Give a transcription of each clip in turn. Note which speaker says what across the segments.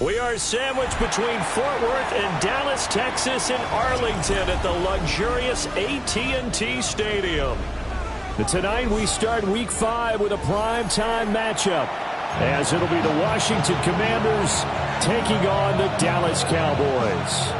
Speaker 1: We are sandwiched between Fort Worth and Dallas, Texas, and Arlington at the luxurious AT&T Stadium. Tonight we start Week 5 with a primetime matchup, as it'll be the Washington Commanders taking on the Dallas Cowboys.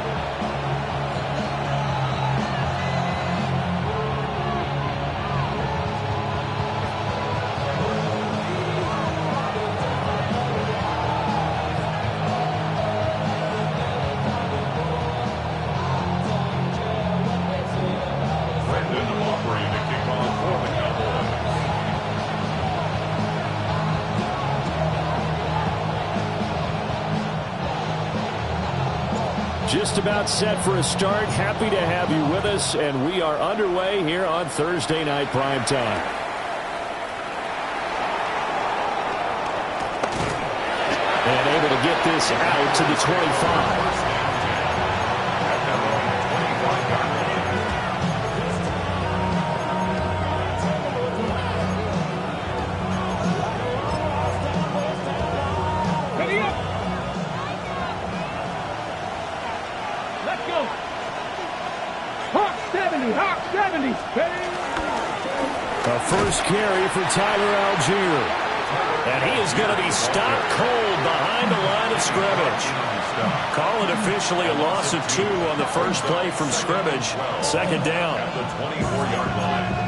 Speaker 1: Just about set for a start. Happy to have you with us, and we are underway here on Thursday Night Primetime. And able to get this out to the 25. A first carry for Tyler Algier. And he is going to be stopped cold behind the line of scrimmage. Call it officially a loss of 2 on the first play from scrimmage. Second down. At the 24-yard line.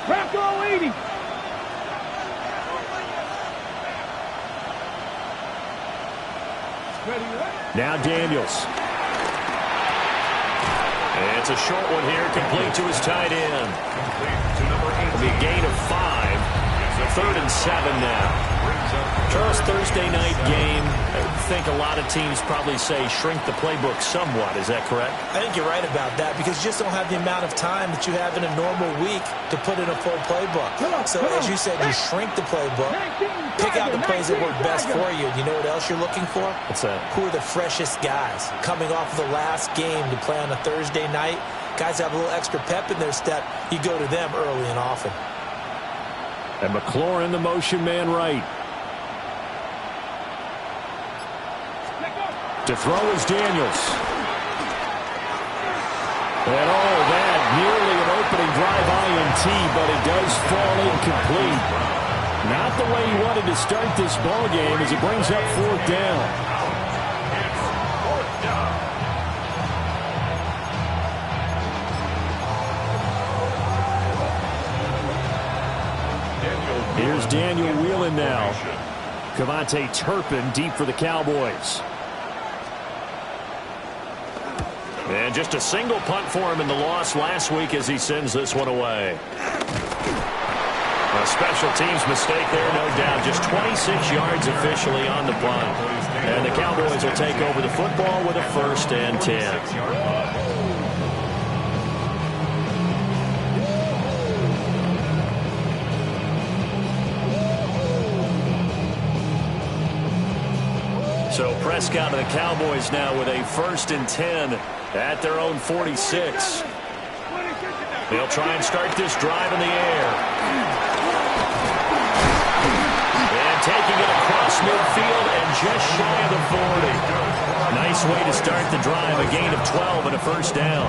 Speaker 2: Bronco 80.
Speaker 1: Now Daniels. And it's a short one here, complete to his tight end. It'll be a gain of 5. 3rd and 7 now. Charles, Thursday night game, I think a lot of teams probably say shrink the playbook somewhat. Is that correct?
Speaker 3: I think you're right about that, because you just don't have the amount of time that you have in a normal week to put in a full playbook. So as you said, you shrink the playbook, pick out the plays that work best for you. You know what else you're looking for?
Speaker 1: What's that?
Speaker 3: Who are the freshest guys coming off of the last game to play on a Thursday night? Guys have a little extra pep in their step. You go to them early and often.
Speaker 1: And McLaurin, the motion man right. To throw is Daniels. And that nearly an opening drive INT, but it does fall incomplete. Not the way he wanted to start this ball game, as it brings up 4th down. Here's Daniel Whelan now. Cavante Turpin deep for the Cowboys. And just a single punt for him in the loss last week as he sends this one away. A special teams mistake there, no doubt. Just 26 yards officially on the punt. And the Cowboys will take over the football with a 1st and 10. So Prescott and the Cowboys now with a 1st and 10 at their own 46. They'll try and start this drive in the air. And taking it across midfield and just shy of the 40. Nice way to start the drive. A gain of 12 and a 1st down.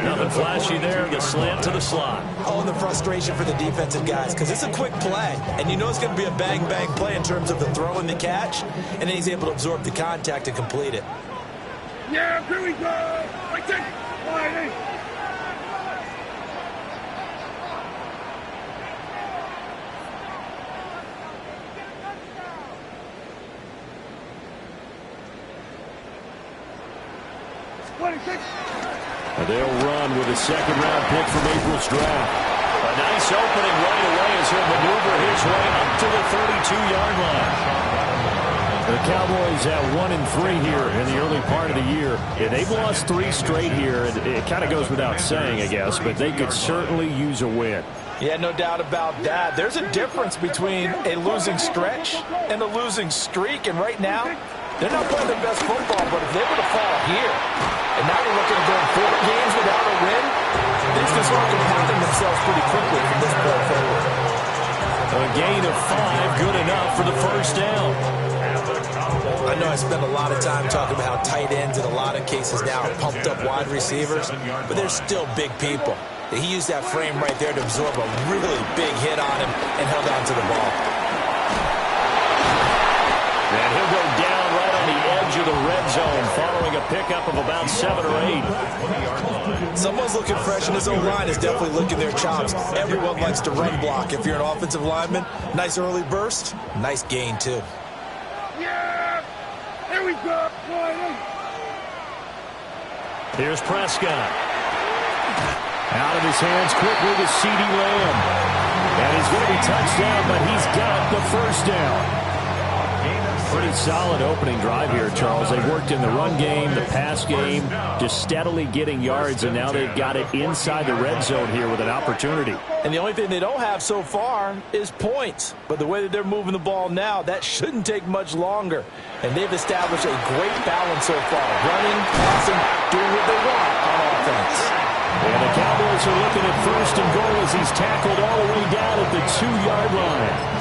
Speaker 1: Nothing flashy there. The slant to the slot.
Speaker 3: Oh, and the frustration for the defensive guys, because it's a quick play. And you know it's going to be a bang-bang play in terms of the throw and the catch. And then he's able to absorb the contact and complete it.
Speaker 2: Yeah, here we go. Right there.
Speaker 1: They'll run with a 2nd-round pick from April's draft. A nice opening right away as he'll maneuver his way up to the 32-yard line. The Cowboys at 1-3 here in the early part of the year. Yeah, they've lost 3 straight here. It kind of goes without saying, I guess, but they could certainly use a win.
Speaker 3: Yeah, no doubt about that. There's a difference between a losing stretch and a losing streak, and right now, they're not playing their best football, but if they were to fall here, and now you're looking at going 4 games without
Speaker 1: gain of 5, good enough for the first down.
Speaker 3: I know I spend a lot of time talking about how tight ends in a lot of cases now are pumped up wide receivers, but they're still big people. He used that frame right there to absorb a really big hit on him and held on to the ball.
Speaker 1: And he'll go down right on the edge of the red zone following a pickup of about 7 or 8.
Speaker 3: Someone's looking fresh, and his own line is definitely licking their chops. Everyone likes to run block. If you're an offensive lineman, nice early burst, nice gain too.
Speaker 2: Yeah! Here we go!
Speaker 1: Here's Prescott. Out of his hands quickly to CeeDee Lamb. And he's going to be touched down, but he's got the first down. Pretty solid opening drive here, Charles. They worked in the run game, the pass game, just steadily getting yards, and now they've got it inside the red zone here with an opportunity.
Speaker 3: And the only thing they don't have so far is points. But the way that they're moving the ball now, that shouldn't take much longer. And they've established a great balance so far. Running, passing, doing what they want on offense.
Speaker 1: And the Cowboys are looking at first and goal as he's tackled all the way down at the 2-yard line.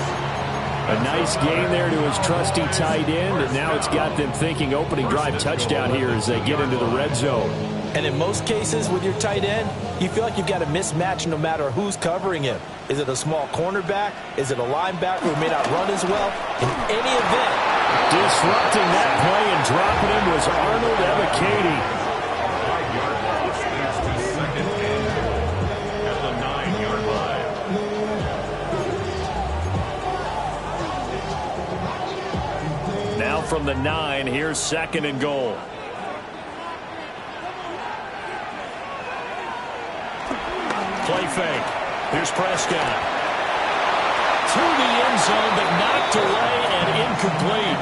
Speaker 1: A nice gain there to his trusty tight end, and now it's got them thinking opening drive touchdown here as they get into the red zone.
Speaker 3: And in most cases with your tight end, you feel like you've got a mismatch no matter who's covering him. Is it a small cornerback? Is it a linebacker who may not run as well? In any event,
Speaker 1: disrupting that play and dropping him was Arnold Ebiketie. Now from the 9, here's 2nd and goal. Play fake. Here's Prescott. To the end zone, but knocked away and incomplete.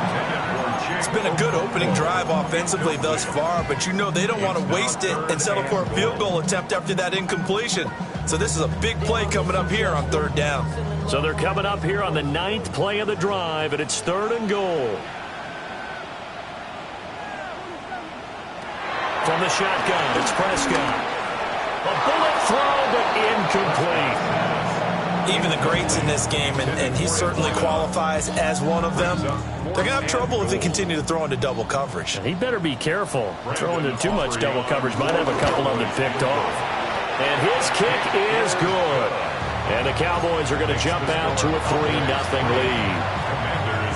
Speaker 3: It's been a good opening drive offensively thus far, but you know they don't want to waste it and settle for a field goal attempt after that incompletion. So this is a big play coming up here on 3rd down.
Speaker 1: So they're coming up here on the 9th play of the drive, and it's 3rd and goal. From the shotgun, it's Prescott. A bullet throw, but incomplete.
Speaker 3: Even the greats in this game, and he certainly qualifies as one of them, they're going to have trouble if they continue to throw into double coverage.
Speaker 1: He better be careful. Throwing into too much double coverage might have a couple of them picked off. And his kick is good. And the Cowboys are going to jump out to a 3-0 lead.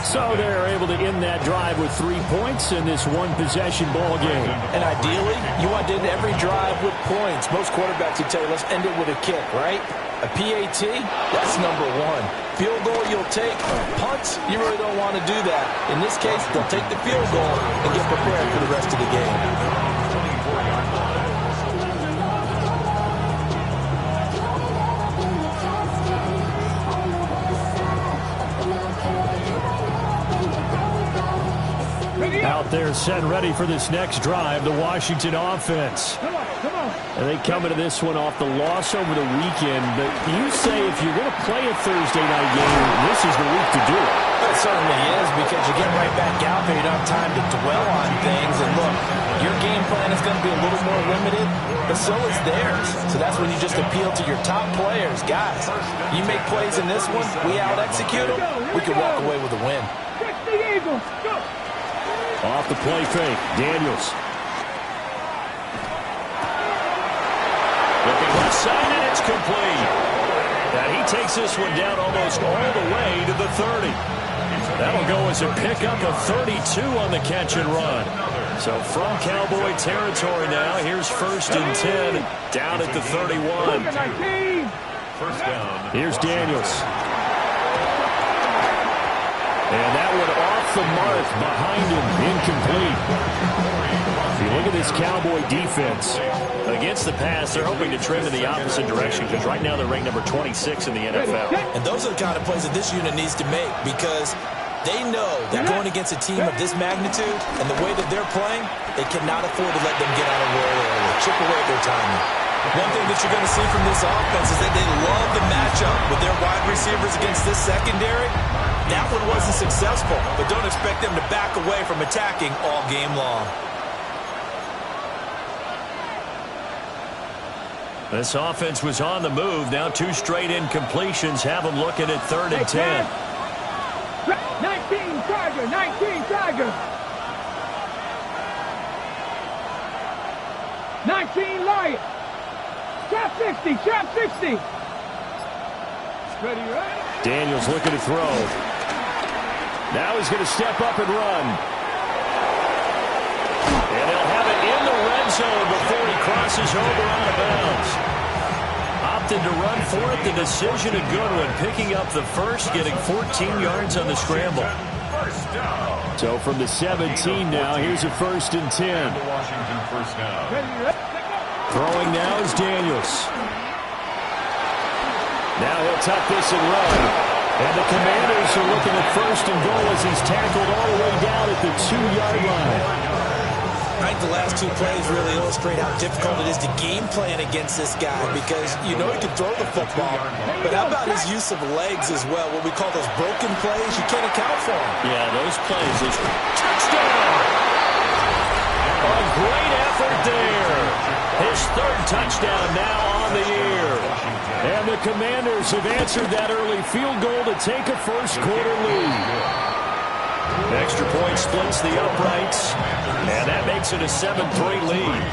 Speaker 1: So they're able to end that drive with 3 points in this one-possession ball game.
Speaker 3: And ideally, you want to end every drive with points. Most quarterbacks would tell you, let's end it with a kick, right? A PAT, that's number 1. Field goal you'll take. Punts, you really don't want to do that. In this case, they'll take the field goal and get prepared for the rest of the game.
Speaker 1: Out there set ready for this next drive, the Washington offense. And they come into this one off the loss over the weekend, but you say if you're going to play a Thursday night game, this is the week to do it.
Speaker 3: It certainly is, because you get right back out there, you don't have time to dwell on things. And look, your game plan is going to be a little more limited, but so is theirs. So that's when you just appeal to your top players. Guys, you make plays in this one, we out-execute them, we can walk away with a win.
Speaker 1: Off the play fake, Daniels. Looking left side, and it's complete. And he takes this one down almost all the way to the 30. That'll go as a pickup of 32 on the catch and run. So from Cowboy territory now, here's 1st and 10 down at the 31. First down. Here's Daniels. And that one off the mark behind him, incomplete. If you look at this Cowboy defense, against the pass, they're hoping to trim in the opposite direction because right now they're ranked number 26 in the NFL.
Speaker 3: And those are the kind of plays that this unit needs to make, because they know that going against a team of this magnitude and the way that they're playing, they cannot afford to let them get on a roll early, chip away at their timing. One thing that you're going to see from this offense is that they love the matchup with their wide receivers against this secondary. That one wasn't successful, but don't expect them to back away from attacking all game long.
Speaker 1: This offense was on the move. Now 2 straight incompletions have them looking at 3rd and 10.
Speaker 2: 19 Tiger, 19 Tiger. 19 Lion. Trap 60, trap 60. Ready, right?
Speaker 1: Daniels looking to throw. Now he's going to step up and run. And he'll have it in the red zone before he crosses over out of bounds. Opted to run for it. The decision a good one. Picking up the first, getting 14 yards on the scramble. So from the 17 now, here's a 1st and 10. Throwing now is Daniels. Now he'll tuck this and run. And the Commanders are looking at 1st and goal as he's tackled all the way down at the 2-yard line.
Speaker 3: I think the last 2 plays really illustrate how difficult it is to game plan against this guy because you know he can throw the football, but how about his use of legs as well, what we call those broken plays? You can't account for them.
Speaker 1: Yeah, those plays. Touchdown! A great effort there. His 3rd touchdown now on the year. And the Commanders have answered that early field goal to take a first-quarter lead. Extra point splits the uprights, and that makes it a 7-3 lead.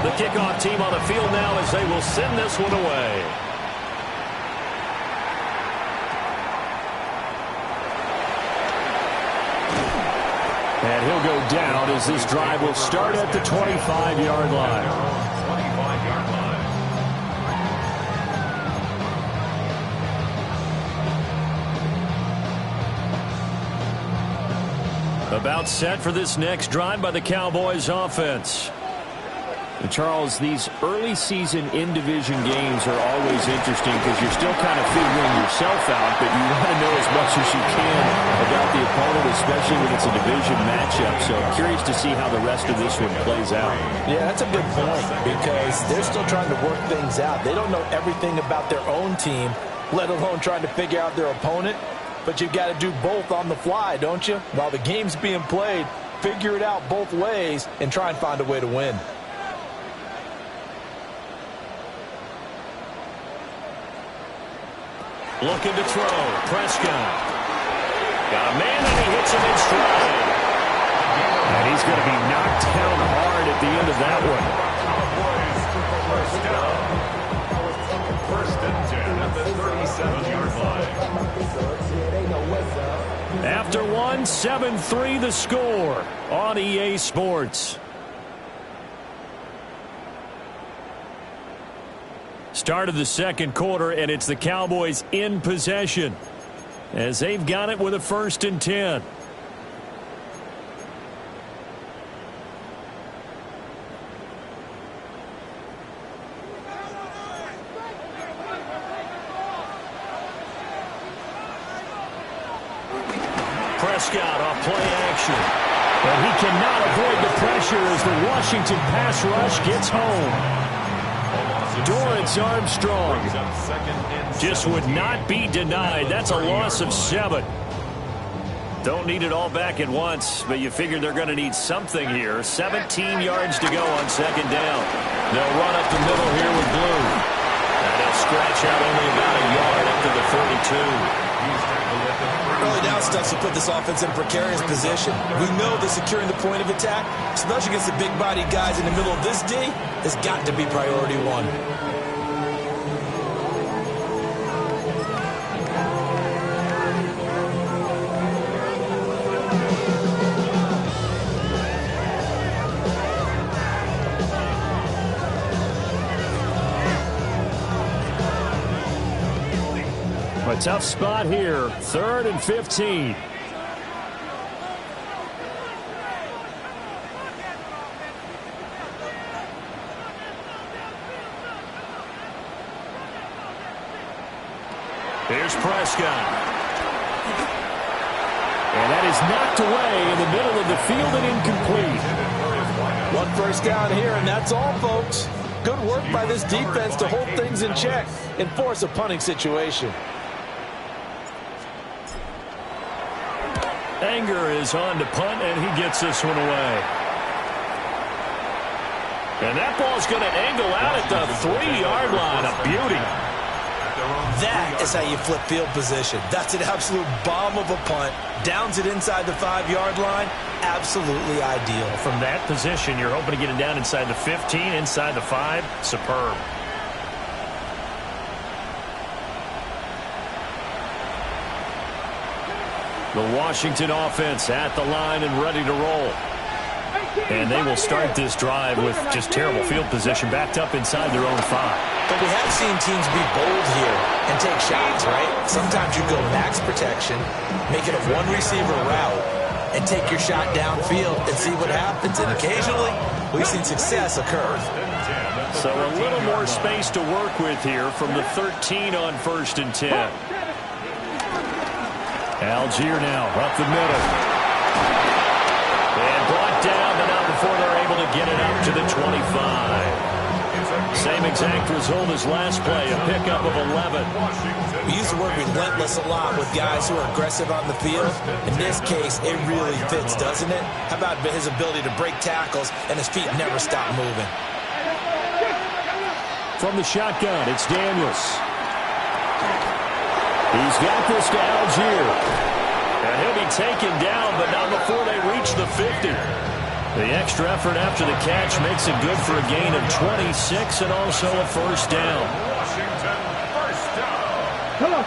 Speaker 1: The kickoff team on the field now as they will send this one away. And he'll go down as this drive will start at the 25-yard line. About set for this next drive by the Cowboys offense. And Charles, these early season in-division games are always interesting because you're still kind of figuring yourself out, but you want to know as much as you can about the opponent, especially when it's a division matchup. So I'm curious to see how the rest of this one plays out.
Speaker 3: Yeah, that's a good point because they're still trying to work things out. They don't know everything about their own team, let alone trying to figure out their opponent. But you've got to do both on the fly, don't you? While the game's being played, figure it out both ways and try and find a way to win.
Speaker 1: Looking to throw. Prescott. Got a man and he hits him in stride. And he's going to be knocked down hard at the end of that one.
Speaker 4: First and 10 at the 37-yard line.
Speaker 1: After one, 7-3 the score on EA Sports. Start of the second quarter, and it's the Cowboys in possession as they've got it with a 1st and 10. Prescott off play action. And he cannot avoid the pressure as the Washington pass rush gets home. Dorrance Armstrong just would not be denied. That's a loss of 7. Don't need it all back at once, but you figure they're going to need something here. 17 yards to go on 2nd down. They'll run up the middle here with Blue. And he'll scratch out only about a yard up to the 42.
Speaker 3: Early down stuff to put this offense in a precarious position. We know that securing the point of attack, especially against the big-body guys in the middle of this D, has got to be priority 1.
Speaker 1: A tough spot here. 3rd and 15. Here's Prescott. And that is knocked away in the middle of the field and incomplete.
Speaker 3: 1 first down here, and that's all, folks. Good work by this defense to hold things in check and force a punting situation.
Speaker 1: Anger is on to punt, and he gets this one away. And that ball's going to angle out at the 3-yard line. A beauty.
Speaker 3: That is how you flip field position. That's an absolute bomb of a punt. Downs it inside the 5-yard line. Absolutely ideal.
Speaker 1: From that position, you're hoping to get it down inside the 15, inside the 5. Superb. The Washington offense at the line and ready to roll. And they will start this drive with just terrible field position, backed up inside their own 5.
Speaker 3: But we have seen teams be bold here and take shots, right? Sometimes you go max protection, make it a one-receiver route, and take your shot downfield and see what happens. And occasionally, we've seen success occur.
Speaker 1: So a little more space to work with here from the 13 on 1st and 10. Algier now up the middle. And brought down, but not before they're able to get it up to the 25. Same exact result as last play, a pickup of 11.
Speaker 3: We use the word relentless a lot with guys who are aggressive on the field. In this case, it really fits, doesn't it? How about his ability to break tackles and his feet never stop moving?
Speaker 1: From the shotgun, it's Daniels. He's got this to Algier. And he'll be taken down, but not before they reach the 50. The extra effort after the catch makes it good for a gain of 26 and also a first down.
Speaker 4: Washington, first down.
Speaker 2: Come on.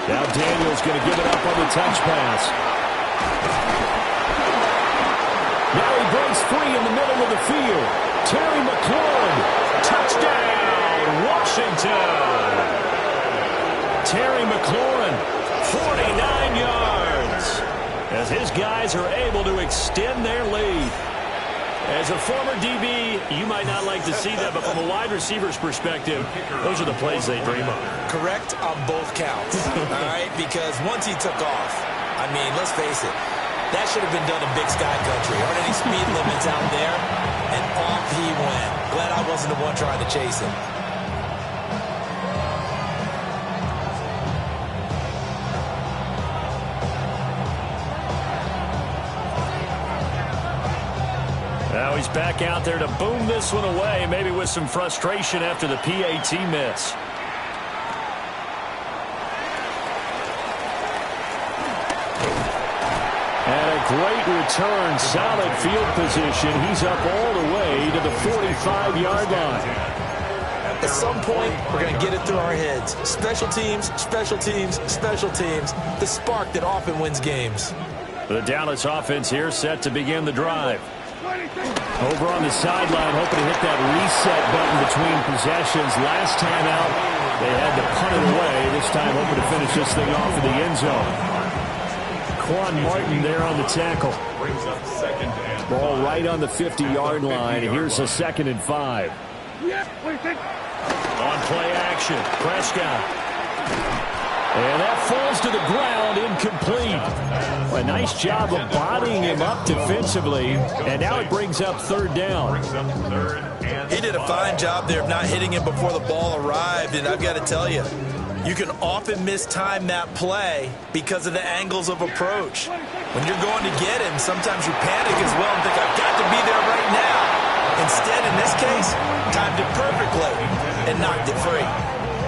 Speaker 1: Now Daniels going to give it up on the touch pass. Now he breaks free in the middle of the field. Terry McLaurin, touchdown, Washington. Terry McLaurin, 49 yards. As his guys are able to extend their lead. As a former DB, you might not like to see that, but from a wide receiver's perspective, those are the plays they dream of.
Speaker 3: Correct on both counts, all right? Because once he took off, I mean, let's face it, that should have been done in Big Sky Country. Aren't any speed limits out there? And off he went. Glad I wasn't the one trying to chase him.
Speaker 1: Now he's back out there to boom this one away, maybe with some frustration after the PAT miss. And a great return, solid field position. He's up all the way to the 45-yard line.
Speaker 3: At some point, we're going to get it through our heads. Special teams, special teams, special teams. The spark that often wins games.
Speaker 1: The Dallas offense here set to begin the drive. Over on the sideline, hoping to hit that reset button between possessions. Last time out, they had to punt it away. This time, hoping to finish this thing off in the end zone. Quan Martin there on the tackle. Ball right on the 50-yard line. Here's a 2nd and 5. On play action, Prescott. And that falls to the ground, incomplete. A nice job of bodying him up defensively, and now it brings up 3rd down.
Speaker 3: He did a fine job there of not hitting him before the ball arrived, and I've got to tell you, you can often mistime that play because of the angles of approach. When you're going to get him, sometimes you panic as well and think, I've got to be there right now. Instead, in this case, timed it perfectly and knocked it free.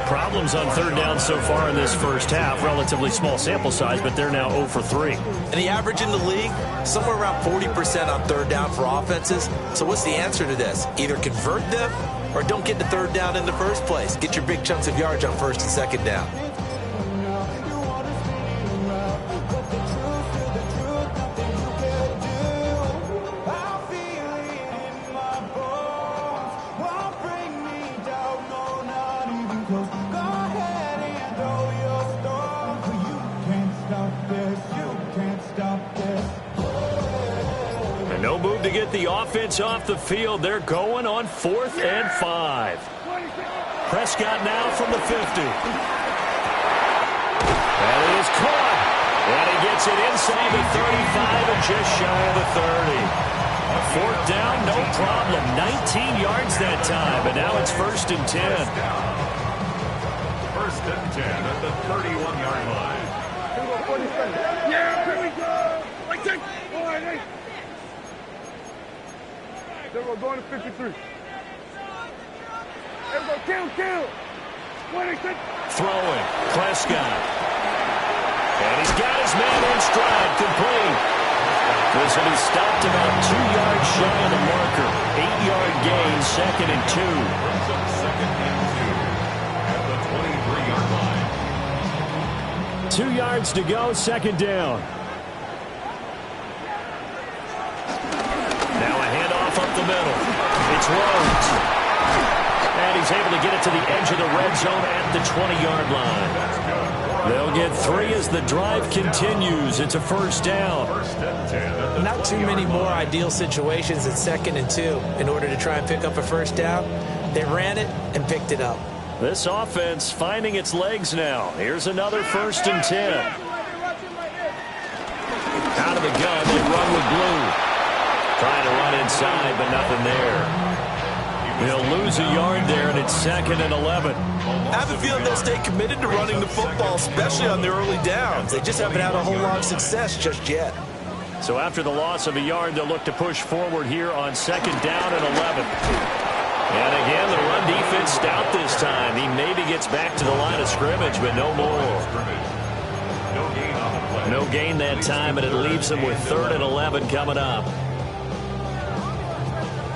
Speaker 1: Problems on 3rd down so far in this first half. Relatively small sample size, but they're now 0 for 3.
Speaker 3: And the average in the league, somewhere around 40% on 3rd down for offenses. So what's the answer to this? Either convert them or don't get to 3rd down in the first place. Get your big chunks of yards on 1st and 2nd down.
Speaker 1: No move to get the offense off the field. They're going on 4th and 5. Prescott now from the 50. And it is caught. And he gets it inside the 35 and just shy of the 30. 4th down, no problem. 19 yards that time. And now it's 1st and 10.
Speaker 4: 1st and 10 at the 31-yard line.
Speaker 2: Yeah, here we go. Like that. All right, hey. Then we're going to 53. Everybody count.
Speaker 1: Throwing. Prescott. And he's got his man in stride. Complete. This one is stopped about 2 yards shy of the marker. 8-yard gain, 2nd and 2.
Speaker 4: Brings up 2nd and 2 at the 23-yard line.
Speaker 1: 2 yards to go, 2nd down. Now a handoff up the middle. It's Rhodes. And he's able to get it to the edge of the red zone at the 20-yard line. They'll get 3 as the drive continues. It's a 1st down.
Speaker 3: Not too many more ideal situations at 2nd and 2 in order to try and pick up a 1st down. They ran it and picked it up.
Speaker 1: This offense finding its legs now. Here's another 1st and 10. Out of the gun, they run with Blue. Trying to run inside, but nothing there. They'll lose a yard there, and it's 2nd and 11.
Speaker 3: I have a feeling they'll stay committed to running the football, especially on their early downs. They just haven't had a whole lot of success just yet.
Speaker 1: So after the loss of a yard, they'll look to push forward here on 2nd down and 11. And again, the run defense stout this time. He maybe gets back to the line of scrimmage, but no more. No gain that time, and it leaves them with 3rd and 11 coming up.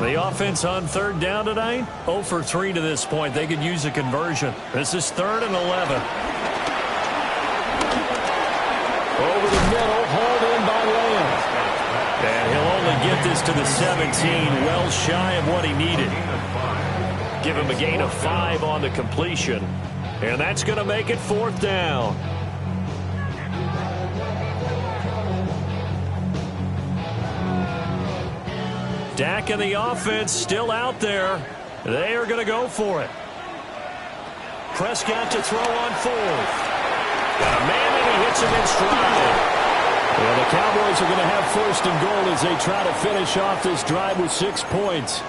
Speaker 1: The offense on 3rd down tonight, 0 for 3 to this point. They could use a conversion. This is 3rd and 11. Over the middle, hauled in by Lamb. And he'll only get this to the 17, well shy of what he needed. Give him a gain of 5 on the completion. And that's going to make it 4th down. Dak and the offense still out there. They are going to go for it. Prescott to throw on 4th. Got a man and he hits him in stride. Well, the Cowboys are going to have 1st and goal as they try to finish off this drive with 6 points.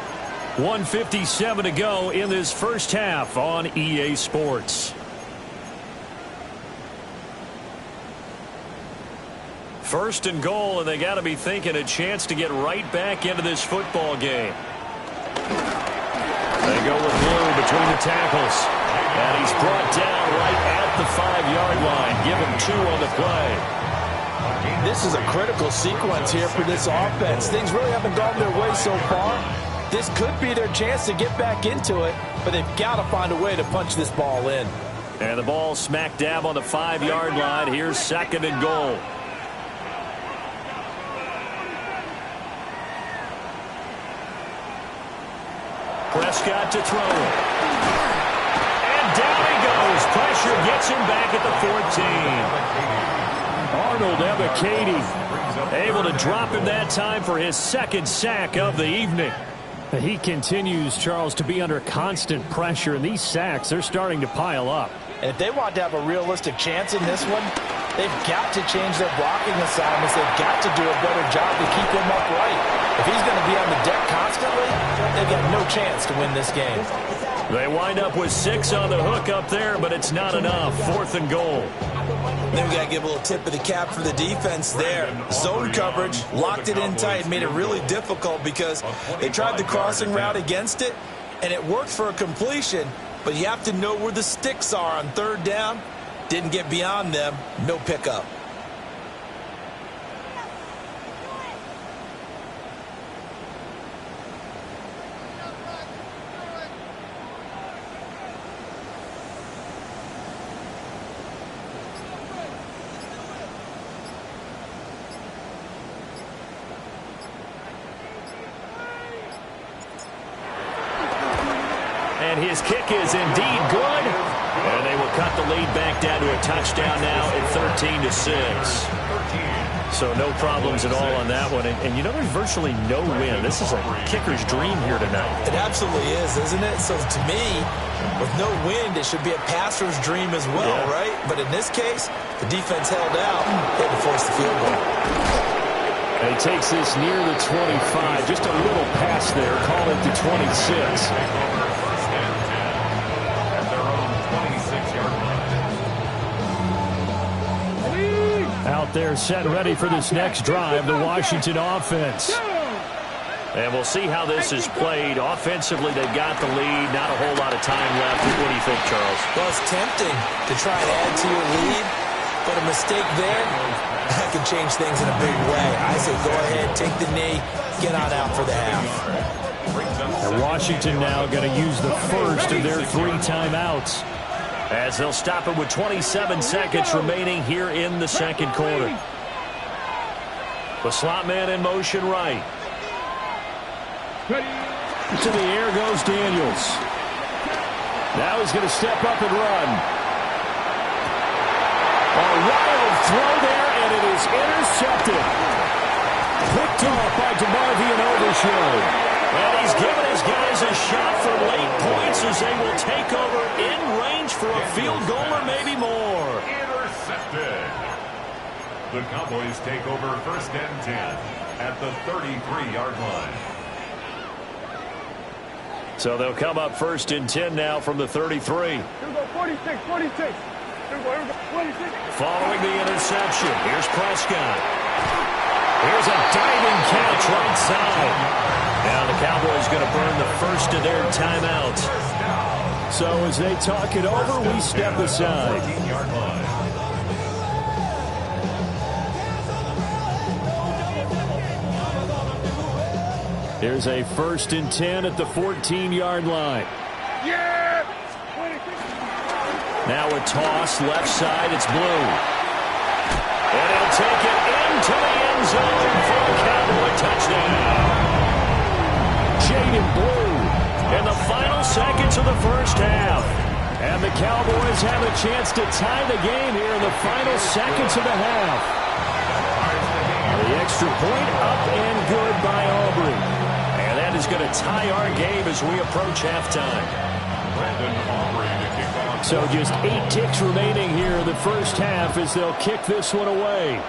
Speaker 1: 1:57 to go in this 1st half on EA Sports. First and goal, and they got to be thinking a chance to get right back into this football game. They go with Blue between the tackles. And he's brought down right at the 5-yard line. Give him 2 on the play.
Speaker 3: This is a critical sequence here for this offense. Things really haven't gone their way so far. This could be their chance to get back into it, but they've got to find a way to punch this ball in.
Speaker 1: And the ball smack dab on the 5-yard line. Here's 2nd and goal. Prescott to throw it. And down he goes. Pressure gets him back at the 14. Arnold Ebiketie able to drop him that time for his 2nd sack of the evening. He continues, Charles, to be under constant pressure, and these sacks, they're starting to pile up.
Speaker 3: And if they want to have a realistic chance in this one, they've got to change their blocking assignments. They've got to do a better job to keep him upright. If he's going to be on the deck constantly, they've got no chance to win this game.
Speaker 1: They wind up with 6 on the hook up there, but it's not enough. 4th and goal.
Speaker 3: Then we got to give a little tip of the cap for the defense there. Zone coverage, locked it in tight, made it really difficult because they tried the crossing route against it, and it worked for a completion, but you have to know where the sticks are on 3rd down. Didn't get beyond them, no pickup.
Speaker 1: And his kick is indeed good. And they will cut the lead back down to a touchdown now at 13-6. So no problems at all on that one. And you know, there's virtually no wind. This is a kicker's dream here tonight.
Speaker 3: It absolutely is, isn't it? So to me, with no wind, it should be a passer's dream as well, right? But in this case, the defense held out. They had to force the field goal.
Speaker 1: And he takes this near the 25. Just a little pass there. Call it the 26. there set ready for this next drive, the Washington offense.
Speaker 5: And we'll see how this is played. Offensively, they've got the lead. Not a whole lot of time left. What do you think, Charles?
Speaker 3: Well, it's tempting to try and add to your lead, but a mistake there, that can change things in a big way. I say go ahead, take the knee, get on out for the half.
Speaker 1: And Washington now going to use the first of their 3 timeouts,
Speaker 5: as they'll stop it with 27 seconds remaining here in the second quarter. The slot man in motion right.
Speaker 1: To the air goes Daniels. Now he's going to step up and run. A wild throw there, and it is intercepted. Picked off by DeMarvion Overshown.
Speaker 5: And he's given his guys a shot for late points as they will take over in range for a field goal or maybe more.
Speaker 4: Intercepted. The Cowboys take over 1st and 10 at the 33-yard line.
Speaker 5: So they'll come up 1st and 10 now from the 33.
Speaker 2: Here we go, 46, 46. Here we go, 46.
Speaker 5: Following the interception, here's Prescott. Here's a diving catch right side. Now the Cowboys going to burn the first of their timeouts.
Speaker 1: So as they talk it over, we step aside.
Speaker 4: 14-yard line.
Speaker 1: Here's a 1st and 10 at the 14-yard line.
Speaker 2: Yeah!
Speaker 1: Now a toss, left side, it's Blue.
Speaker 5: And he'll take it into the end zone for a Cowboy touchdown.
Speaker 1: Jaden Blue.
Speaker 5: In the final seconds of the first half.
Speaker 1: And the Cowboys have a chance to tie the game here in the final seconds of the half. The extra point up and good by Aubrey.
Speaker 5: And that is going to tie our game as we approach halftime.
Speaker 1: So just 8 ticks remaining here in the first half as they'll kick this one away.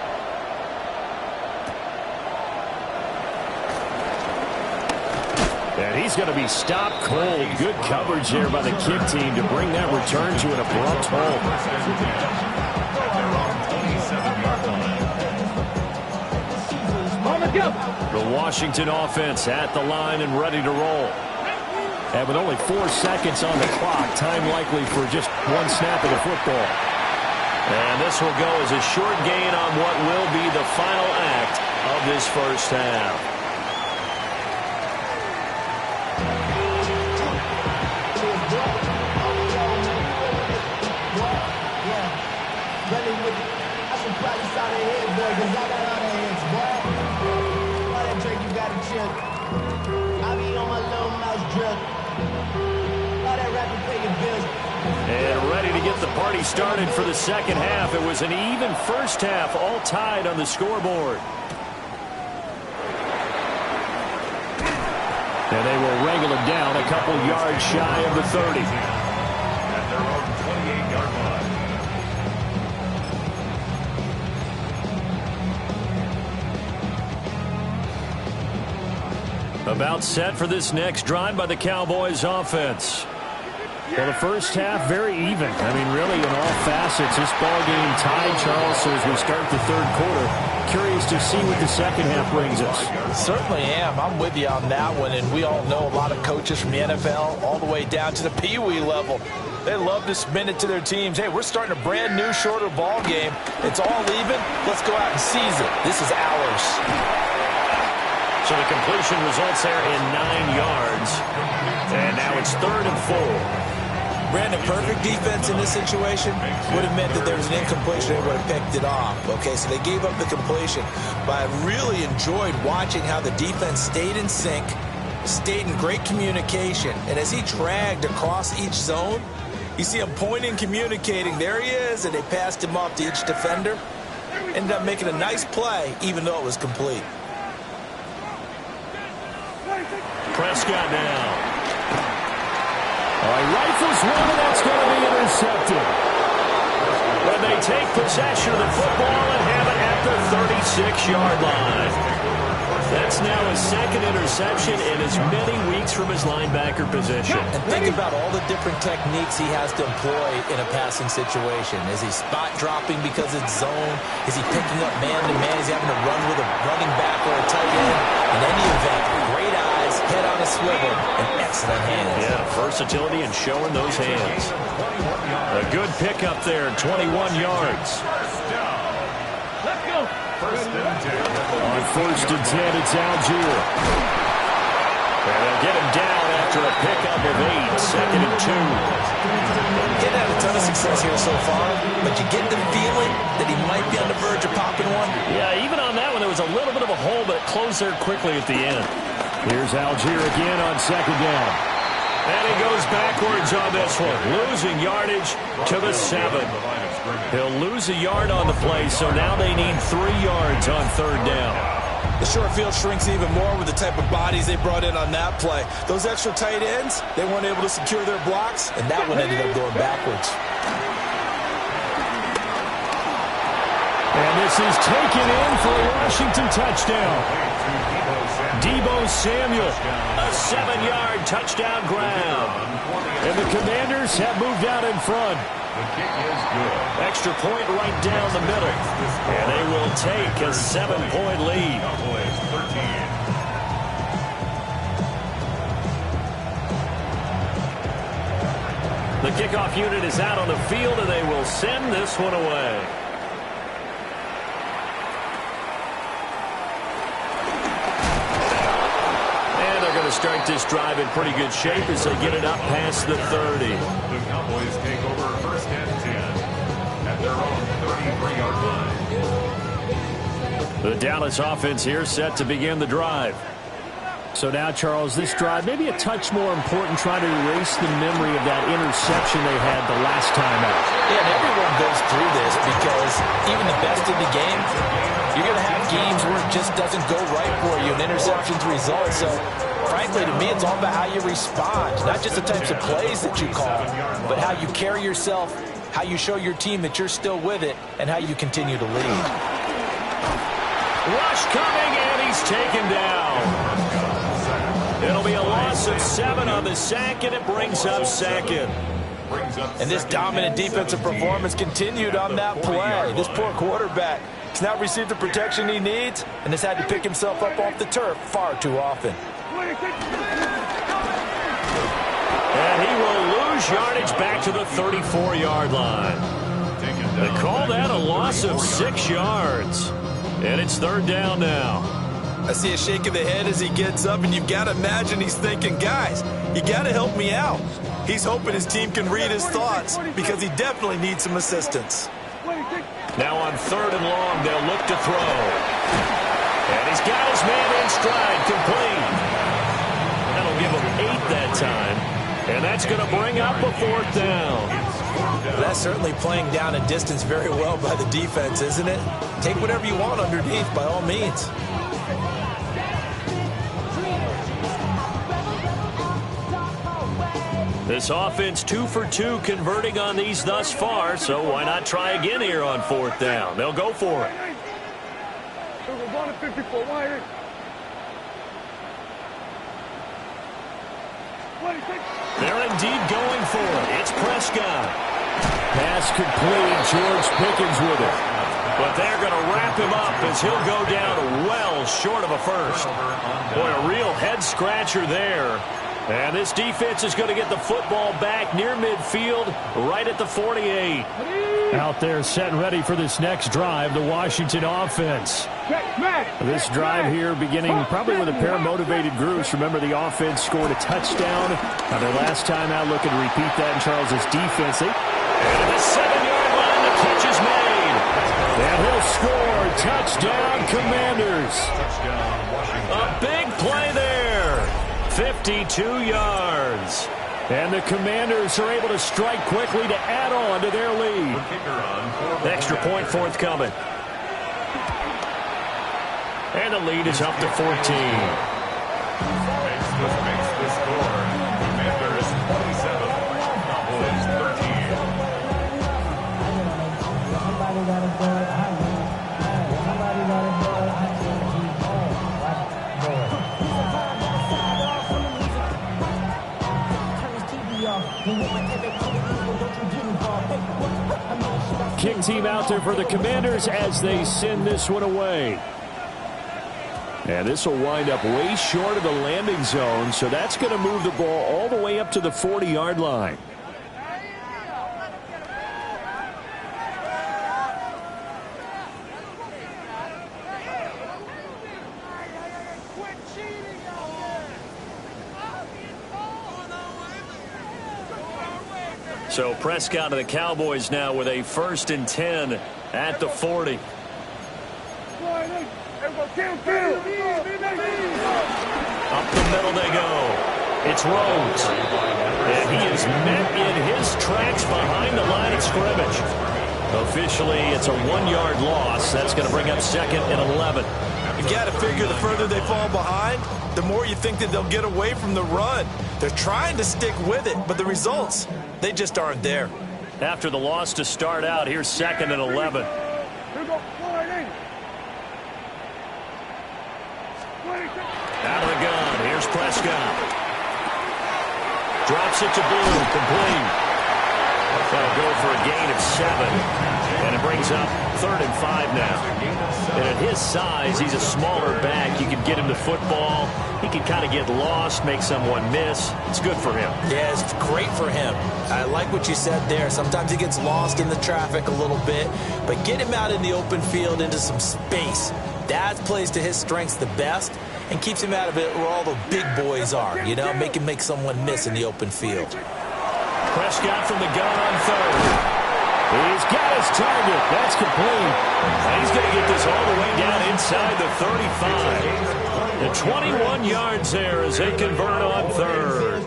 Speaker 1: And he's going to be stopped cold. Good coverage there by the kick team to bring that return to an abrupt halt. The Washington offense at the line and ready to roll. And with only 4 seconds on the clock, time likely for just 1 snap of the football.
Speaker 5: And this will go as a short gain on what will be the final act of this first half. And ready to get the party started for the second half. It was an even first half, all tied on the scoreboard.
Speaker 1: And they will wrangle him down a couple yards shy of the 30.
Speaker 4: At their own 28-yard line.
Speaker 5: About set for this next drive by the Cowboys offense.
Speaker 1: Well, the first half, very even. I mean, really, in all facets, this ball game tied, Charles. So as we start the third quarter, curious to see what the second half brings us.
Speaker 3: Certainly am. I'm with you on that one. And we all know a lot of coaches from the NFL all the way down to the Pee Wee level. They love to spin it to their teams. Hey, we're starting a brand new, shorter ball game. It's all even. Let's go out and seize it. This is ours.
Speaker 5: So the completion results there in 9 yards. And now it's 3rd and 4.
Speaker 3: Brandon, perfect defense in this situation would have meant that there was an incompletion. They would have picked it off. Okay, so they gave up the completion. But I really enjoyed watching how the defense stayed in sync, stayed in great communication. And as he dragged across each zone, you see him pointing, communicating. There he is, and they passed him off to each defender. Ended up making a nice play, even though it was complete.
Speaker 5: Prescott now.
Speaker 1: Rifles one, and that's going to be intercepted.
Speaker 5: When they take possession of the football and have it at the 36-yard line. That's now his second interception in as many weeks from his linebacker position.
Speaker 3: And think about all the different techniques he has to employ in a passing situation. Is he spot dropping because it's zone? Is he picking up man-to-man? Is he having to run with a running back or a tight end? In any event, great eyes, head on a swivel, and excellent hands.
Speaker 5: Yeah, versatility and showing those hands. A good pickup there, 21 yards.
Speaker 2: Let's go.
Speaker 4: First and 10.
Speaker 1: On 1st and 10, it's Algier.
Speaker 5: And they'll get him down after a pickup of 8, 2nd and 2.
Speaker 3: He hasn't had a ton of success here so far, but you get the feeling that he might be on the verge of popping one.
Speaker 5: Yeah, even on that one, there was a little bit of a hole, but it closed there quickly at the end.
Speaker 1: Here's Algier again on 2nd down.
Speaker 5: And he goes backwards on this one, losing yardage to the 7. He'll lose a yard on the play, so now they need 3 yards on 3rd down.
Speaker 3: The short field shrinks even more with the type of bodies they brought in on that play. Those extra tight ends, they weren't able to secure their blocks, and that one ended up going backwards.
Speaker 1: And this is taken in for a Washington touchdown. Deebo Samuel,
Speaker 5: A 7-yard touchdown grab.
Speaker 1: and the Commanders have moved out in front.
Speaker 4: The kick is good.
Speaker 5: Extra point right down the middle. And they will take a 7-point lead.
Speaker 4: Cowboys 13.
Speaker 5: The kickoff unit is out on the field, and they will send this one away. And they're going to start this drive in pretty good shape as they get it up past the 30.
Speaker 4: The Cowboys take over 1st and 10 at their own 33-yard line.
Speaker 5: The Dallas offense here set to begin the drive.
Speaker 1: So now, Charles, this drive maybe a touch more important, trying to erase the memory of that interception they had the last time out.
Speaker 3: Yeah, and everyone goes through this because even the best in the game, you're going to have games where it just doesn't go right for you and interceptions result. So, frankly, to me, it's all about how you respond, not just the types of plays that you call, but how you carry yourself, how you show your team that you're still with it, and how you continue to lead.
Speaker 5: Rush coming, and he's taken down. It'll be a loss of 7 on the sack, and it brings up 2nd.
Speaker 3: And this dominant defensive performance continued on that play. This poor quarterback has not received the protection he needs and has had to pick himself up off the turf far too often.
Speaker 5: And he will lose yardage back to the 34-yard line. They call that a loss of 6 yards. And it's 3rd down now.
Speaker 3: I see a shake of the head as he gets up, and you've got to imagine he's thinking, guys, you got to help me out. He's hoping his team can read his thoughts because he definitely needs some assistance.
Speaker 5: Now on 3rd and long, they'll look to throw. And he's got his man in stride, complete. That'll give him 8 that time. And that's going to bring up a 4th down.
Speaker 3: That's certainly playing down a distance very well by the defense, isn't it? Take whatever you want underneath, by all means.
Speaker 5: This offense 2 for 2 converting on these thus far, so why not try again here on 4th down? They'll go for it. They're indeed going for it. It's Prescott.
Speaker 1: Pass complete. George Pickens with it.
Speaker 5: But they're going to wrap him up as he'll go down well short of a first. Boy, a real head-scratcher there. And this defense is going to get the football back near midfield, right at the 48.
Speaker 1: Out there set and ready for this next drive, the Washington offense. This drive here beginning probably with a pair of motivated groups. Remember, the offense scored a touchdown. Their last time out, looking to repeat that in Charles's defense.
Speaker 5: And at the 7-yard line, the catch is made.
Speaker 1: And he'll score. Touchdown, Commanders.
Speaker 5: A big play there. 52 yards.
Speaker 1: And the Commanders are able to strike quickly to add on to their lead.
Speaker 5: Extra point forthcoming. And the lead is up to 14.
Speaker 4: Makes the score. Commanders 27, Cowboys 13.
Speaker 5: kick team out there for the Commanders as they send this one away. And this will wind up way short of the landing zone, so that's going to move the ball all the way up to the 40-yard line. So Prescott of the Cowboys now with a 1st and 10 at the 40. Up the middle they go. It's Rhodes. And he is met in his tracks behind the line of scrimmage. Officially, it's a 1-yard loss. That's going to bring up 2nd and 11.
Speaker 3: You got to figure the further they fall behind, the more you think that they'll get away from the run. They're trying to stick with it, but the results, they just aren't there.
Speaker 5: After the loss to start out, here's 2nd and 11. Out of the gun, here's Prescott. Drops it to Blue, complete. That'll go for a gain of 7. And it brings up 3rd and 5 now. And at his size, he's a smaller back. You can get him the football. He can kind of get lost, make someone miss. It's good for him.
Speaker 3: Yeah, it's great for him. I like what you said there. Sometimes he gets lost in the traffic a little bit. But get him out in the open field into some space. That plays to his strengths the best and keeps him out of it where all the big boys are. You know, make him make someone miss in the open field.
Speaker 5: Prescott from the gun on 3rd. He's got his target. That's complete. And he's going to get this all the way down inside the 35. The 21 yards there as they convert on 3rd.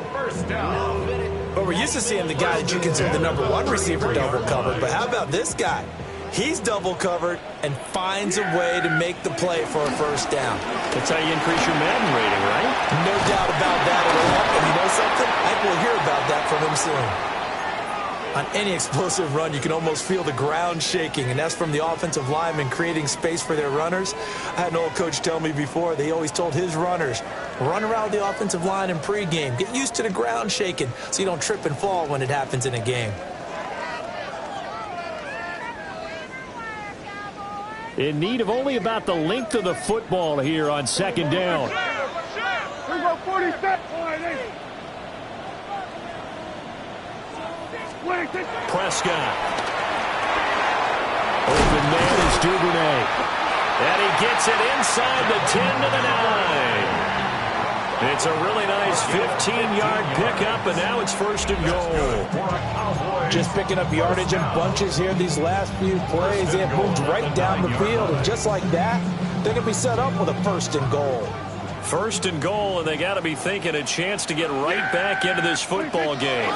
Speaker 3: But we're used to seeing the guy that you consider the #1 receiver double covered. But how about this guy? He's double covered and finds a way to make the play for a 1st down.
Speaker 5: That's how you increase your Madden rating, right?
Speaker 3: No doubt about that at all. And you know something? I think we'll hear about that from him soon. On any explosive run, you can almost feel the ground shaking, and that's from the offensive linemen creating space for their runners. I had an old coach tell me before, they always told his runners, run around the offensive line in pregame. Get used to the ground shaking so you don't trip and fall when it happens in a game.
Speaker 5: In need of only about the length of the football here on 2nd down. Prescott. Open man is Duvernay. And he gets it inside the 10 to the 9. It's a really nice 15-yard pickup, and now it's 1st and goal.
Speaker 3: Just picking up yardage in bunches here these last few plays. They have moved right down the field, and just like that, they're going to be set up with a 1st and goal.
Speaker 5: 1st and goal, and they got to be thinking a chance to get right back into this football game.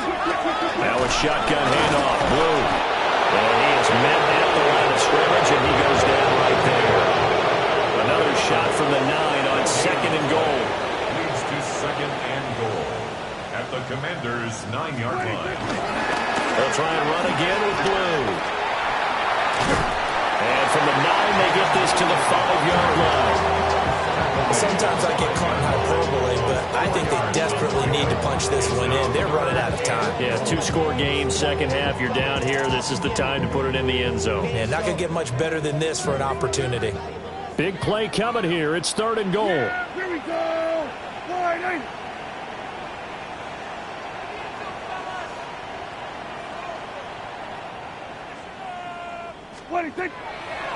Speaker 5: Now a shotgun handoff, Blue. And he is met at the line of scrimmage, and he goes down right there. Another shot from the 9 on 2nd and goal.
Speaker 4: Leads to 2nd and goal at the Commanders' 9-yard line.
Speaker 5: They'll try and run again with Blue. And from the 9, they get this to the 5-yard line.
Speaker 3: Sometimes I get caught in hyperbole, but I think they desperately need to punch this one in. They're running out of time.
Speaker 5: Yeah, 2-score game, second half. You're down here. This is the time to put it in the end zone.
Speaker 3: And not going to get much better than this for an opportunity.
Speaker 5: Big play coming here. It's 3rd and goal.
Speaker 2: Here we go. Wide in.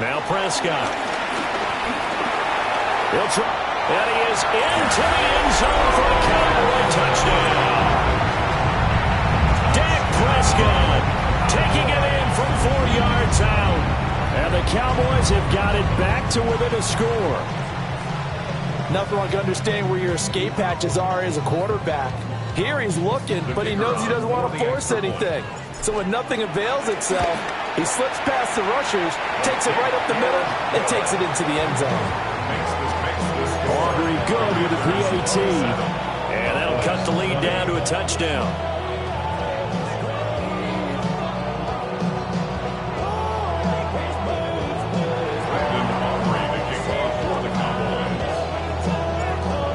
Speaker 5: Now Prescott. He'll try. And he is into the end zone for a Cowboy touchdown. Dak Prescott taking it in from 4 yards out. And the Cowboys have got it back to within a score.
Speaker 3: Nothing like understanding where your escape hatches are as a quarterback. Here he's looking, but he knows he doesn't want to force anything. So when nothing avails itself, he slips past the rushers, takes it right up the middle, and takes it into the end zone.
Speaker 5: Aubrey good with the PAT. And that'll cut the lead down to a touchdown.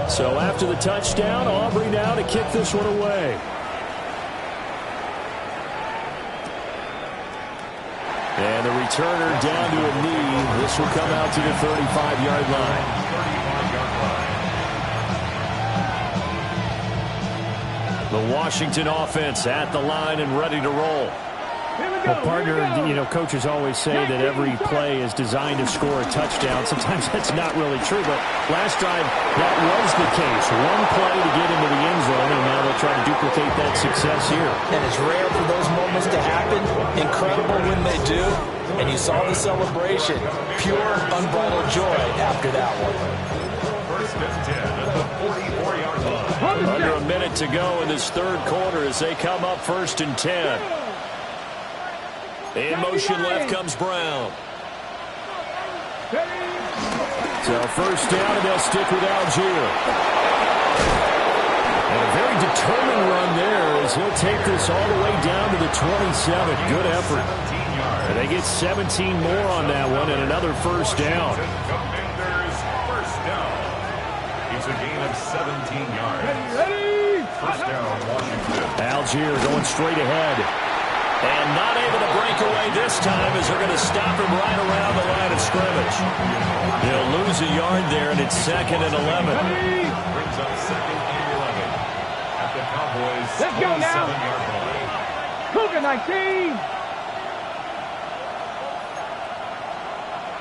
Speaker 5: So after the touchdown, Aubrey now to kick this one away. And the returner down to a knee. This will come out to the 35-yard line.
Speaker 4: 35-yard line.
Speaker 5: The Washington offense at the line and ready to roll.
Speaker 2: Well, partner, coaches always say that every play is designed to score a touchdown. Sometimes that's not really true, but last drive, that was the case. One play to get into the end zone, and now they'll try to duplicate that success here.
Speaker 3: And it's rare for those moments to happen. Incredible when they do. And you saw the celebration. Pure, unbridled joy after that one.
Speaker 4: First and 10 at the 44-yard line.
Speaker 5: Under a minute to go in this third quarter as they come up 1st and 10. In motion left comes Brown.
Speaker 2: So
Speaker 5: first down, and they'll stick with Algier. And a very determined run there as he'll take this all the way down to the 27. Good effort. And they get 17 more on that one and another first down.
Speaker 4: Commanders first down. It's a gain of 17 yards.
Speaker 2: Ready?
Speaker 4: First down, Washington.
Speaker 5: Algier going straight ahead. And not able to break away this time as they're going to stop him right around the line of scrimmage. They'll lose a yard there, and it's 2nd and 11.
Speaker 4: Brings up 2nd and 11 at the Cowboys' 27-yard line.
Speaker 2: Cougar 19.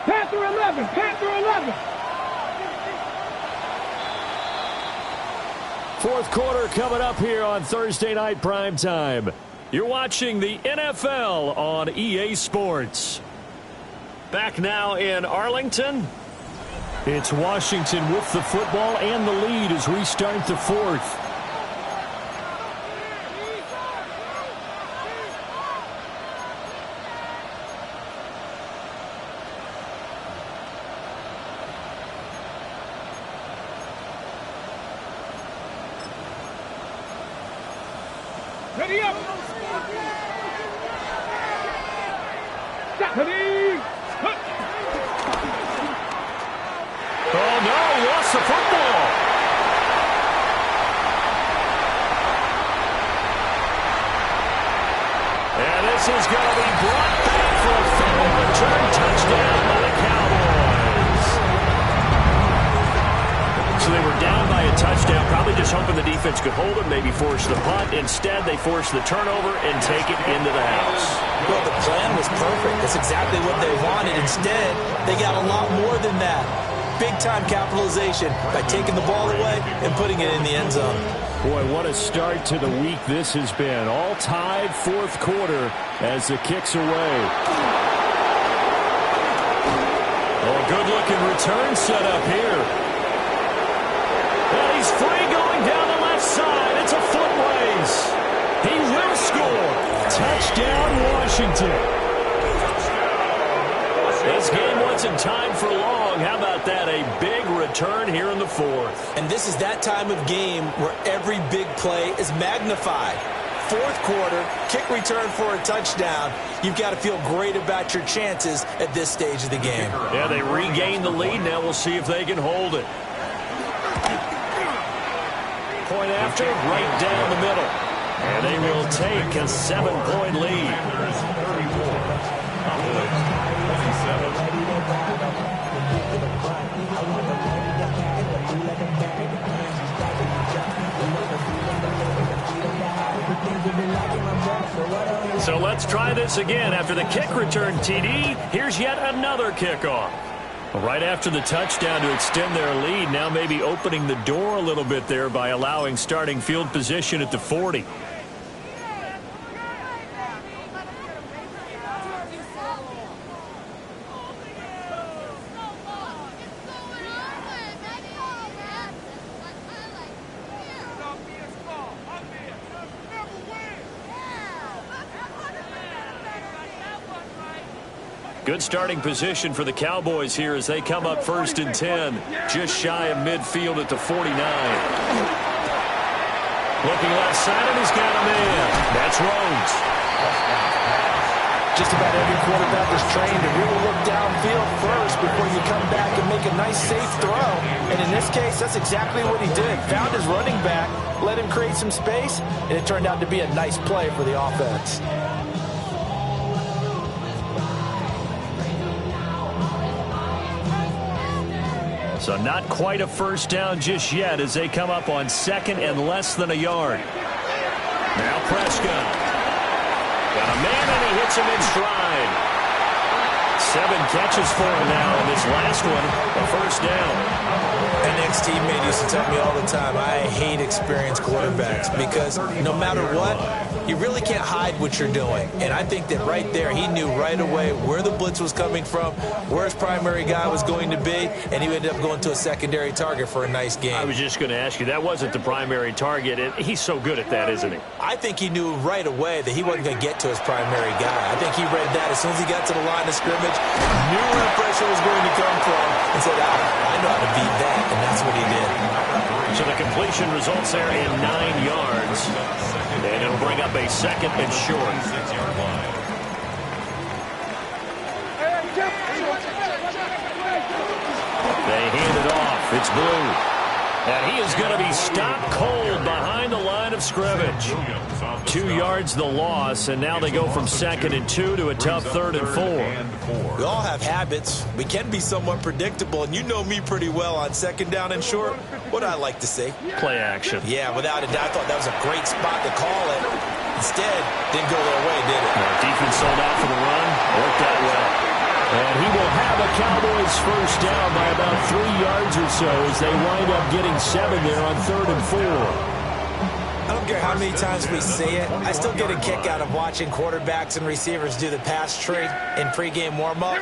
Speaker 2: Panther 11. Panther 11.
Speaker 5: Fourth quarter coming up here on Thursday Night Primetime. You're watching the NFL on EA Sports. Back now in Arlington. It's Washington with the football and the lead as we start the fourth.
Speaker 2: Ready up. Ready.
Speaker 5: Oh, no, lost the football. And this is going to be brought back for a fumble return touchdown by the Cowboys. So they were down by a touchdown, probably just hoping the defense could hold it, maybe force the punt. Instead, they forced the turnover and take it into the house.
Speaker 3: Well, the plan was perfect. That's exactly what they wanted. Instead, they got a lot more than that. Big-time capitalization by taking the ball away and putting it in the end zone.
Speaker 5: Boy, what a start to the week this has been. All tied fourth quarter as the kick's away. Oh, good-looking return set up here. And he's free going down the left side. It's a foot race. He will score. Touchdown, Washington. This game wasn't timed for long. How about that? A big return here in the fourth.
Speaker 3: And this is that time of game where every big play is magnified. Fourth quarter, kick return for a touchdown. You've got to feel great about your chances at this stage of the game.
Speaker 5: Yeah, they regained the lead. Now we'll see if they can hold it. Point after, right down the middle. And they will take a 7-point lead. So let's try this again. After the kick return TD, here's yet another kickoff. Right after the touchdown to extend their lead, now maybe opening the door a little bit there by allowing starting field position at the 40. Good starting position for the Cowboys here as they come up 1st and 10, just shy of midfield at the 49. Looking left side, and he's got a man. That's Rhodes.
Speaker 3: Just about every quarterback is trained to really look downfield first before you come back and make a nice, safe throw. And in this case, that's exactly what he did. Found his running back, let him create some space, and it turned out to be a nice play for the offense.
Speaker 5: So not quite a first down just yet as they come up on second and less than a yard. Now Prescott. Got a man, and he hits him in stride. 7 catches for him now, and this last one, a first down.
Speaker 3: An ex-teammate used to tell me all the time, I hate experienced quarterbacks because no matter what, you really can't hide what you're doing. And I think that right there, he knew right away where the blitz was coming from, where his primary guy was going to be, and he ended up going to a secondary target for a nice game.
Speaker 5: I was just going to ask you, that wasn't the primary target, and he's so good at that, isn't he?
Speaker 3: I think he knew right away that he wasn't going to get to his primary guy. I think he read that as soon as he got to the line of scrimmage, knew where the pressure was going to come from, and said, I know how to beat that, and that's what he did.
Speaker 5: So the completion results there in 9 yards, and it'll bring up a second and short. They hand it off. It's Blue. And he is going to be stopped cold behind the line of scrimmage. 2 yards the loss, and now they go from 2nd and 2 to a tough 3rd and 4.
Speaker 3: We all have habits. We can be somewhat predictable, and you know me pretty well on 2nd down and short. What I like to see?
Speaker 5: Play action.
Speaker 3: Yeah, without a doubt. I thought that was a great spot to call it. Instead, didn't go their way, did it?
Speaker 5: Defense sold out for the run. Worked out well.
Speaker 2: And he will have a Cowboys first down by about 3 yards or so as they wind up getting 7 there on 3rd and 4.
Speaker 3: I don't care how many times we see it. I still get a kick out of watching quarterbacks and receivers do the pass trade in pregame warm-up.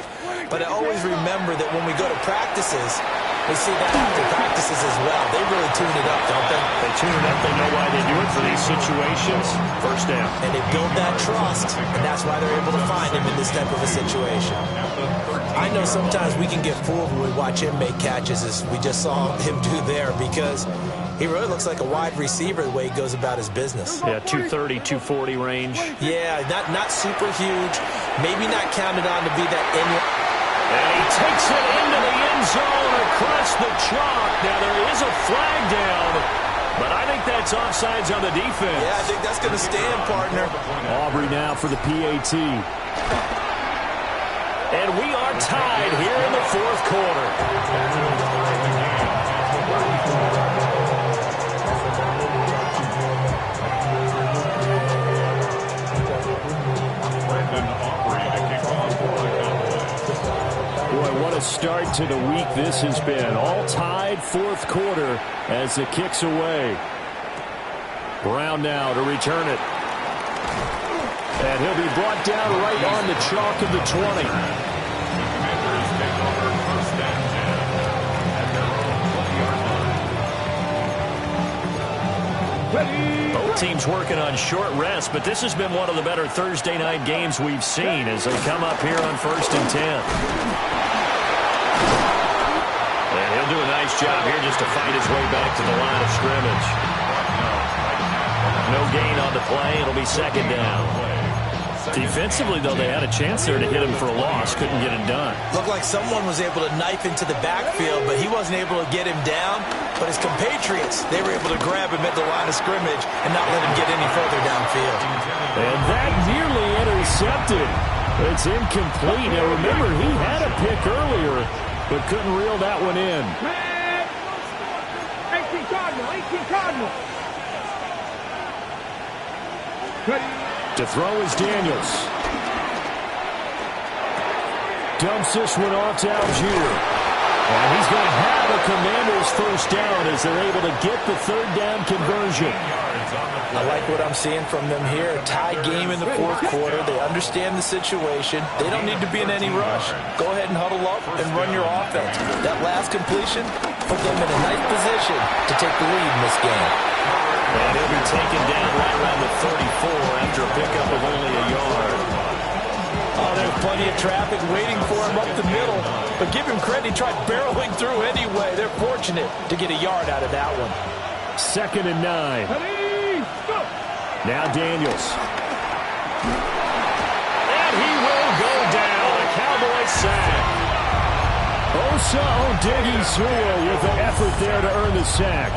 Speaker 3: But I always remember that when we go to practices, we see that after practices as well. They really tune it up, don't they?
Speaker 5: They tune it up. They know why they do it for these situations. First down.
Speaker 3: And they build that trust, and that's why they're able to find him in this type of a situation. I know sometimes we can get fooled when we watch him make catches, as we just saw him do there, because he really looks like a wide receiver the way he goes about his business.
Speaker 5: Yeah, 230, 240 range.
Speaker 3: Yeah, not super huge. Maybe not counted on to be that in.
Speaker 5: And he takes it into the end zone across the chalk. Now, there is a flag down, but I think that's offsides on the defense.
Speaker 3: Yeah, I think that's going to stand, partner.
Speaker 2: Aubrey now for the PAT.
Speaker 5: And we are tied here in the 4th quarter.
Speaker 2: Boy, what a start to the week this has been. All tied 4th quarter as the kick's away. Brown now to return it. And he'll be brought down right on the chalk of the 20.
Speaker 5: Both teams working on short rest, but this has been one of the better Thursday night games we've seen as they come up here on 1st and 10. And he'll do a nice job here just to fight his way back to the line of scrimmage. No gain on the play. It'll be 2nd down. Defensively, though, they had a chance there to hit him for a loss. Couldn't get it done.
Speaker 3: Looked like someone was able to knife into the backfield, but he wasn't able to get him down. But his compatriots, they were able to grab him at the line of scrimmage and not let him get any further downfield.
Speaker 2: And that nearly intercepted. It's incomplete. Now, remember, he had a pick earlier, but couldn't reel that one in.
Speaker 6: 18 Cardinal.
Speaker 2: To throw is Daniels. Dumps this one off to Algier. And he's going to have a Commander's first down as they're able to get the 3rd down conversion.
Speaker 3: I like what I'm seeing from them here. A tie game in the 4th quarter. They understand the situation. They don't need to be in any rush. Go ahead and huddle up and run your offense. That last completion put them in a nice position to take the lead in this game.
Speaker 5: And he'll be taken down right around the 34 after a pickup of only a yard.
Speaker 3: Oh, there's plenty of traffic waiting for him up the middle. But give him credit, he tried barreling through anyway. They're fortunate to get a yard out of that one.
Speaker 2: 2nd and 9. Now Daniels.
Speaker 5: And he will go down. A Cowboy sack.
Speaker 2: Osa Odighizuwa with the effort there to earn the sack.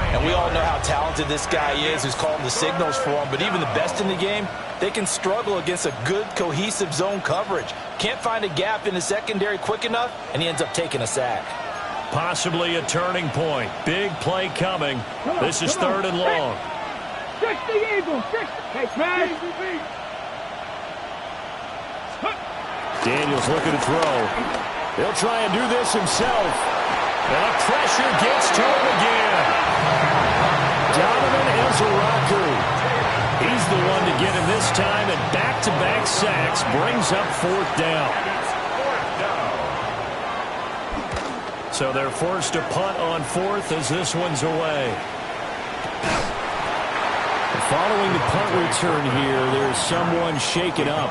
Speaker 3: And we all know how talented this guy is who's calling the signals for him. But even the best in the game, they can struggle against a good, cohesive zone coverage. Can't find a gap in the secondary quick enough, and he ends up taking a sack.
Speaker 5: Possibly a turning point. Big play coming. This is 3rd and long.
Speaker 6: 60 Eagles. 60. Hey, man.
Speaker 2: Daniels looking to throw. He'll try and do this himself.
Speaker 5: And the pressure gets to him again.
Speaker 2: Donovan Ezeraku. He's the one to get him this time, and back-to-back sacks brings up 4th down.
Speaker 5: So they're forced to punt on 4th as this one's away.
Speaker 2: Following the punt return here, there's someone shaken up.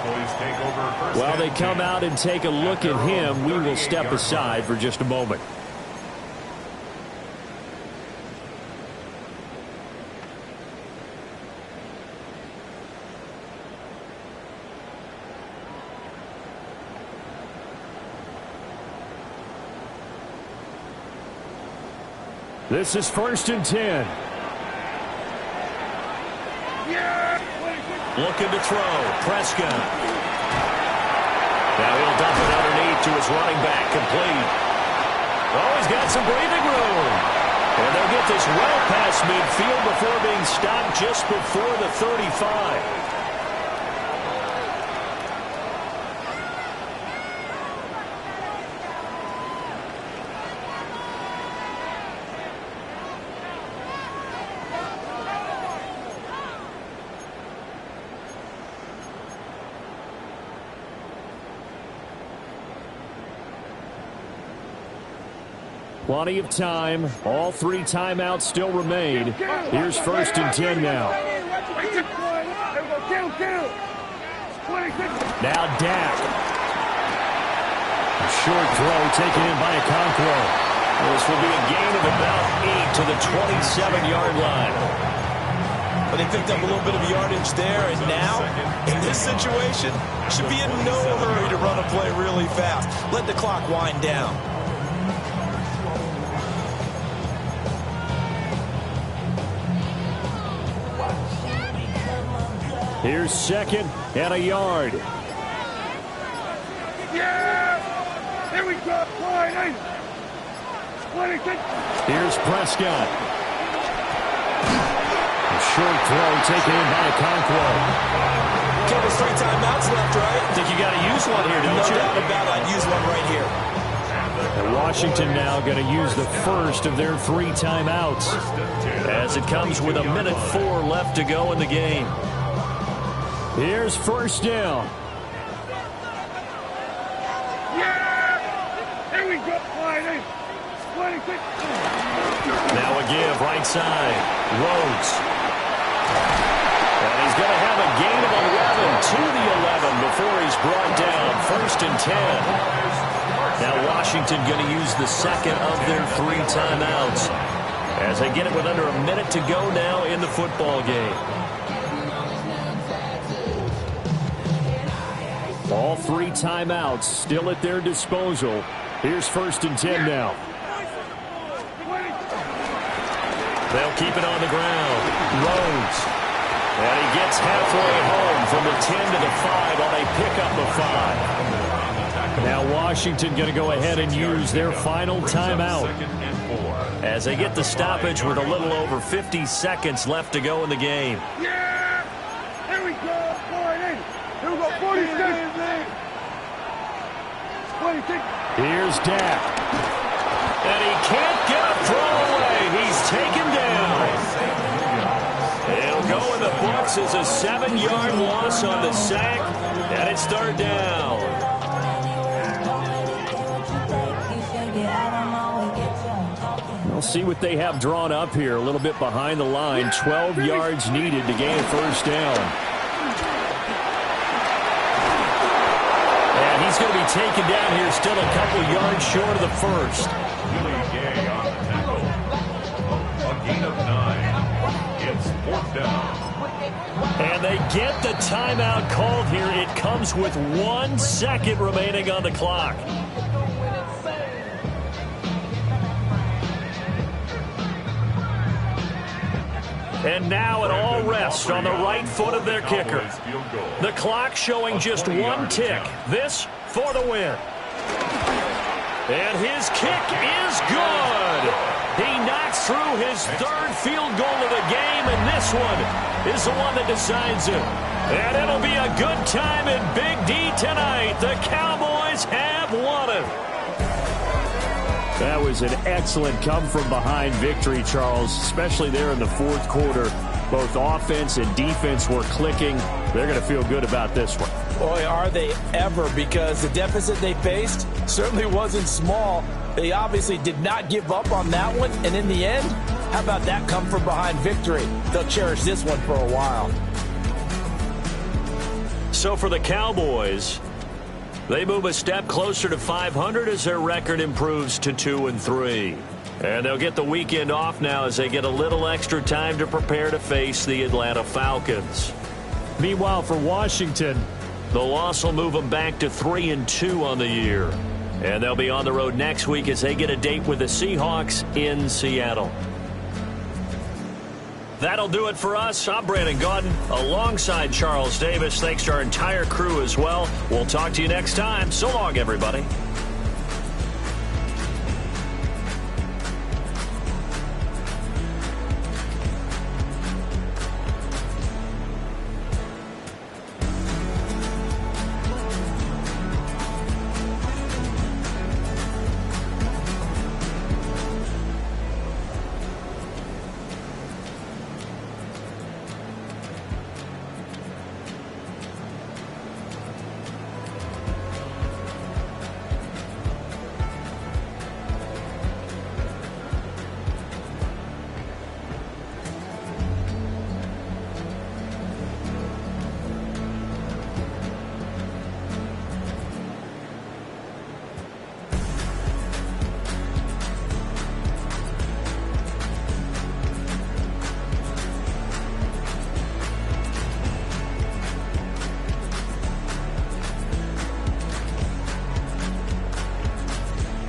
Speaker 2: While they come out and take a look at him, we will step aside for just a moment. This is 1st and 10.
Speaker 5: Looking to throw. Prescott. Now he'll dump it underneath to his running back. Complete. Oh, he's got some breathing room. And they'll get this well past midfield before being stopped just before the 35.
Speaker 2: Plenty of time. All 3 timeouts still remain. Here's 1st and 10 now. Now Dak. A short throw taken in by Okonkwo.
Speaker 5: This will be a gain of about 8 to the 27-yard line.
Speaker 3: But they picked up a little bit of yardage there, and now, in this situation, should be in no hurry to run a play really fast. Let the clock wind down.
Speaker 2: Here's 2nd and a yard.
Speaker 6: Yeah! Here we go.
Speaker 2: Here's Prescott. A short throw taken in by Okonkwo.
Speaker 3: Kevin's 3 timeouts left, right?
Speaker 5: I think you got to use one here, don't you?
Speaker 3: No doubt about it. I'd use one right here.
Speaker 2: And Washington now going to use the first of their 3 timeouts.
Speaker 5: As it comes with 1:04 left to go in the game.
Speaker 2: Here's 1st down.
Speaker 6: Yeah! Here we go.
Speaker 5: Now a give right side. Rhodes. And he's going to have a gain of 11 to the 11 before he's brought down. 1st and 10. Now Washington going to use the 2nd of their 3 timeouts as they get it with under a minute to go now in the football game.
Speaker 2: All 3 timeouts still at their disposal. Here's 1st and 10 now.
Speaker 5: They'll keep it on the ground. Rhodes. And he gets halfway home from the 10 to the 5 on a pickup of 5.
Speaker 2: Now Washington going to go ahead and use their final timeout.
Speaker 5: As they get the stoppage with a little over 50 seconds left to go in the game.
Speaker 6: Yeah! Here we go. 46. 26.
Speaker 2: Here's Dak.
Speaker 5: And he can't get a throw away. He's taken down. It'll go in the books as a 7-yard loss on the sack. And it's 3rd down.
Speaker 2: We'll see what they have drawn up here. A little bit behind the line. 12 yards needed to gain 1st down.
Speaker 5: And he's going to be taken down here still a couple yards short of the 1st.
Speaker 4: A gain of 9. It's 4th down.
Speaker 5: And they get the timeout called here. It comes with 1 second remaining on the clock. And now it all rests on the right foot of their kicker. The clock showing just 1 tick. This for the win. And his kick is good. He knocks through his third field goal of the game, and this one is the one that decides it. And it'll be a good time in Big D tonight. The Cowboys have won it.
Speaker 2: That was an excellent come-from-behind victory, Charles, especially there in the fourth quarter. Both offense and defense were clicking. They're going to feel good about this one.
Speaker 3: Boy, are they ever, because the deficit they faced certainly wasn't small. They obviously did not give up on that one, and in the end, how about that come-from-behind victory? They'll cherish this one for a while.
Speaker 5: So for the Cowboys, they move a step closer to 500 as their record improves to 2-3. And they'll get the weekend off now as they get a little extra time to prepare to face the Atlanta Falcons.
Speaker 2: Meanwhile, for Washington,
Speaker 5: the loss will move them back to 3-2 on the year. And they'll be on the road next week as they get a date with the Seahawks in Seattle. That'll do it for us. I'm Brandon Gaudin alongside Charles Davis. Thanks to our entire crew as well. We'll talk to you next time. So long, everybody.